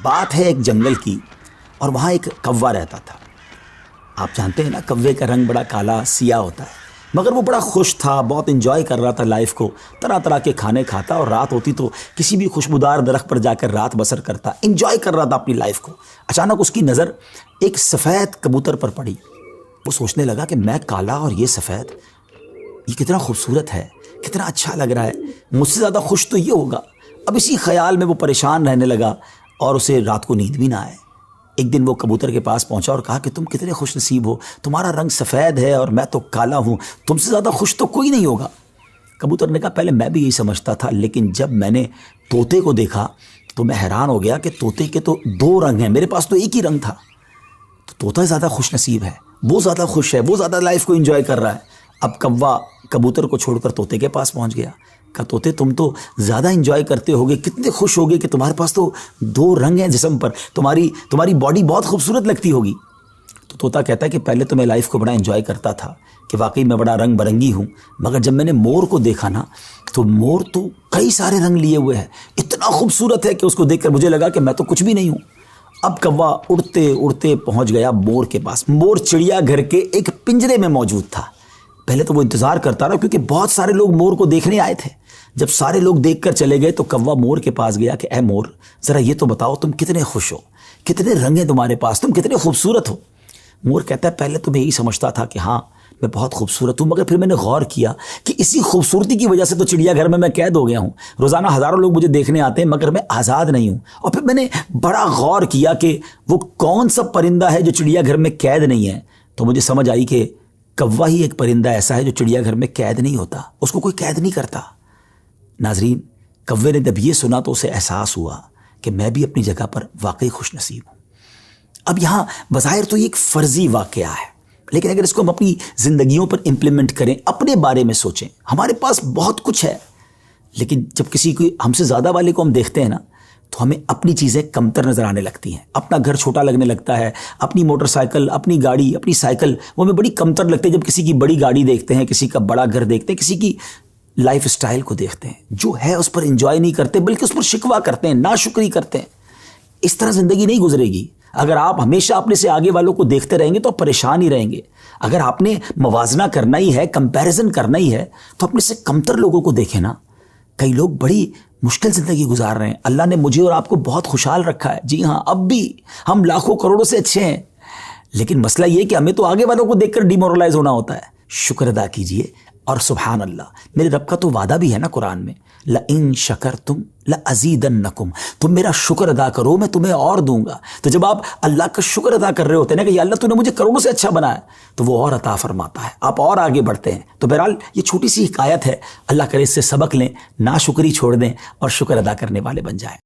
बात है एक जंगल की और वहाँ एक कौवा रहता था। आप जानते हैं ना, कौवे का रंग बड़ा काला सिया होता है, मगर वो बड़ा खुश था, बहुत एंजॉय कर रहा था लाइफ को। तरह तरह के खाने खाता और रात होती तो किसी भी खुशबूदार दरख्त पर जाकर रात बसर करता, एंजॉय कर रहा था अपनी लाइफ को। अचानक उसकी नज़र एक सफ़ेद कबूतर पर पड़ी। वो सोचने लगा कि मैं काला और ये सफ़ेद, ये कितना खूबसूरत है, कितना अच्छा लग रहा है, मुझसे ज़्यादा खुश तो ये होगा। अब इसी ख्याल में वो परेशान रहने लगा और उसे रात को नींद भी ना आए। एक दिन वो कबूतर के पास पहुंचा और कहा कि तुम कितने खुश नसीब हो, तुम्हारा रंग सफ़ेद है और मैं तो काला हूँ, तुमसे ज़्यादा खुश तो कोई नहीं होगा। कबूतर ने कहा पहले मैं भी यही समझता था, लेकिन जब मैंने तोते को देखा तो मैं हैरान हो गया कि तोते के तो दो रंग हैं, मेरे पास तो एक ही रंग था। तो तोता ज़्यादा खुश नसीब है, वो ज़्यादा खुश है, वो ज़्यादा लाइफ को एंजॉय कर रहा है। अब कौवा कबूतर को छोड़कर तोते के पास पहुंच गया। कहा तोते तुम तो ज़्यादा एंजॉय करते होगे, कितने खुश होगे कि तुम्हारे पास तो दो रंग हैं जिस्म पर, तुम्हारी बॉडी बहुत खूबसूरत लगती होगी। तो तोता कहता है कि पहले तो मैं लाइफ को बड़ा एंजॉय करता था कि वाकई मैं बड़ा रंग बरंगी हूँ, मगर जब मैंने मोर को देखा ना तो मोर तो कई सारे रंग लिए हुए है, इतना खूबसूरत है कि उसको देखकर मुझे लगा कि मैं तो कुछ भी नहीं हूँ। अब कौवा उड़ते उड़ते पहुँच गया मोर के पास। मोर चिड़ियाघर के एक पिंजरे में मौजूद था। पहले तो वो इंतज़ार करता रहा क्योंकि बहुत सारे लोग मोर को देखने आए थे। जब सारे लोग देखकर चले गए तो कौवा मोर के पास गया कि ऐ मोर, ज़रा ये तो बताओ तुम कितने खुश हो, कितने रंग हैं तुम्हारे पास, तुम कितने खूबसूरत हो। मोर कहता है पहले तो मैं यही समझता था कि हाँ मैं बहुत खूबसूरत हूँ, मगर फिर मैंने गौर किया कि इसी खूबसूरती की वजह से तो चिड़ियाघर में मैं कैद हो गया हूँ। रोज़ाना हज़ारों लोग मुझे देखने आते हैं मगर मैं आज़ाद नहीं हूँ। और फिर मैंने बड़ा गौर किया कि वो कौन सा परिंदा है जो चिड़ियाघर में कैद नहीं है। तो मुझे समझ आई कि कौवा ही एक परिंदा ऐसा है जो चिड़ियाघर में कैद नहीं होता, उसको कोई कैद नहीं करता। नाजरीन, कौवे ने जब ये सुना तो उसे एहसास हुआ कि मैं भी अपनी जगह पर वाकई खुश नसीब हूँ। अब यहाँ बज़ाहिर तो ये एक फ़र्ज़ी वाक़या है, लेकिन अगर इसको हम अपनी ज़िंदगियों पर इम्प्लीमेंट करें, अपने बारे में सोचें, हमारे पास बहुत कुछ है, लेकिन जब किसी को हमसे ज़्यादा वाले को हम देखते हैं ना तो हमें अपनी चीज़ें कमतर नज़र आने लगती हैं। अपना घर छोटा लगने लगता है, अपनी मोटरसाइकिल, अपनी गाड़ी, अपनी साइकिल वो हमें बड़ी कमतर लगती है जब किसी की बड़ी गाड़ी देखते हैं, किसी का बड़ा घर देखते हैं, किसी की लाइफ स्टाइल को देखते हैं। जो है उस पर एंजॉय नहीं करते बल्कि उस पर शिकवा करते हैं, नाशुक्री करते हैं। इस तरह ज़िंदगी नहीं गुजरेगी। अगर आप हमेशा अपने से आगे वालों को देखते रहेंगे तो आप परेशान ही रहेंगे। अगर आपने मवाजना करना ही है, कंपैरिजन करना ही है, तो अपने से कमतर लोगों को देखें ना। कई लोग बड़ी मुश्किल ज़िंदगी गुजार रहे हैं। अल्लाह ने मुझे और आपको बहुत खुशहाल रखा है। जी हाँ, अब भी हम लाखों करोड़ों से अच्छे हैं, लेकिन मसला ये कि हमें तो आगे वालों को देखकर डिमोरलाइज होना होता है। शुक्र अदा कीजिए और सुभान अल्लाह, मेरे रब का तो वादा भी है ना कुरान में, ल इन शकरतुम ल अज़ीदन्नकुम, तुम मेरा शुक्र अदा करो मैं तुम्हें और दूंगा। तो जब आप अल्लाह का शुक्र अदा कर रहे होते हैं ना कि या अल्लाह तूने मुझे करोड़ों से अच्छा बनाया, तो वो और अता फरमाता है, आप और आगे बढ़ते हैं। तो बहरहाल ये छोटी सी हिकायत है, अल्लाह करे इससे सबक लें, ना शुक्री छोड़ दें और शुक्र अदा करने वाले बन जाएं।